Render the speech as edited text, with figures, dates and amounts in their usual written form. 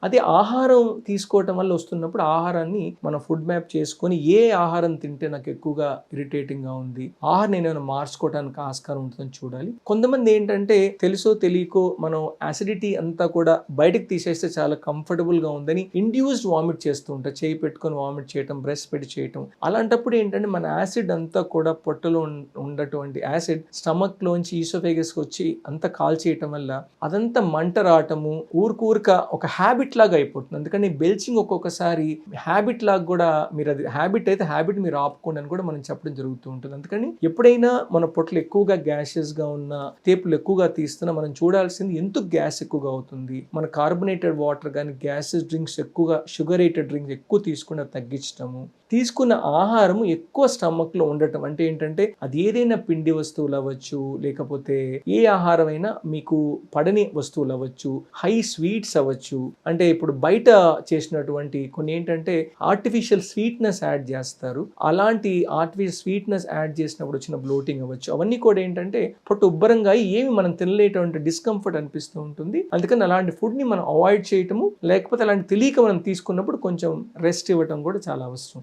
అది ఆహారం తీసుకోవటం వల్ల వస్తున్నప్పుడు ఆహారాన్ని మనం ఫుడ్ మ్యాప్ చేసుకొని ఏ ఆహారం తింటే నాకు ఎక్కువగా ఇరిటేటింగ్గా ఉంది, ఆహారం నేను ఏమైనా మార్చుకోవడానికి ఆస్కారం ఉంటుందని చూడాలి. కొంతమంది ఏంటంటే తెలుసో తెలియకో మనం యాసిడిటీ అంతా కూడా బయటకు తీసేస్తే చాలా కంఫర్టబుల్గా ఉందని ఇండ్యూస్డ్ వామిట్ చేస్తూ ఉంటారు. చేయి పెట్టుకొని వామిట్ చేయటం, బ్రెస్ట్ పెట్టి చేయటం. అలాంటప్పుడు ఏంటంటే మన యాసిడ్ అంతా కూడా పొట్టలో ఉన్నటువంటి యాసిడ్ స్టమక్ లోంచి ఈసోఫేగస్కి వచ్చి అంతా కాల్చేయటం వల్ల అదంతా మంట రావటము, ఊరుక ఒక హ్యాబిట్ లాగా అయిపోతుంది. అందుకని బెల్చింగ్ ఒక్కొక్కసారి హ్యాబిట్ లాగా కూడా, మీరు అది హ్యాబిట్ అయితే హ్యాబిట్ మీరు ఆపుకోండి అని కూడా మనం చెప్పడం జరుగుతూ ఉంటుంది. అందుకని ఎప్పుడైనా మన పొట్టలు ఎక్కువగా గ్యాసెస్గా ఉన్న, తేపులు ఎక్కువగా తీస్తున్నా మనం చూడాల్సింది ఎందుకు గ్యాస్ ఎక్కువగా అవుతుంది. మన కార్బొనేటెడ్ వాటర్ కానీ గ్యాసెస్ డ్రింక్స్ ఎక్కువగా, షుగరేటెడ్ డ్రింక్స్ ఎక్కువ తీసుకుని తగ్గించటము, తీసుకున్న ఆహారం ఎక్కువ స్టమక్లో ఉండటం. అంటే ఏంటంటే అది ఏదైనా పిండి వస్తువులు అవ్వచ్చు, లేకపోతే ఏ ఆహారం అయినా మీకు పడని వస్తువులు అవ్వచ్చు, హై స్వీట్స్ అవ్వచ్చు. అంటే ఇప్పుడు బయట చేసినటువంటి కొన్ని ఏంటంటే ఆర్టిఫిషియల్ స్వీట్నెస్ యాడ్ చేస్తారు. అలాంటి ఆర్టిఫిషియల్ స్వీట్నెస్ యాడ్ చేసినప్పుడు వచ్చిన బ్లోటింగ్ అవ్వచ్చు. అవన్నీ కూడా ఏంటంటే పొట్ట ఉబ్బరంగా ఏమి మనం తినలేటువంటి డిస్కంఫర్ట్ అనిపిస్తూ ఉంటుంది. అందుకని అలాంటి ఫుడ్ని మనం అవాయిడ్ చేయటము, లేకపోతే అలాంటి తెలియక మనం తీసుకున్నప్పుడు కొంచెం రెస్ట్ ఇవ్వటం కూడా చాలా అవసరం.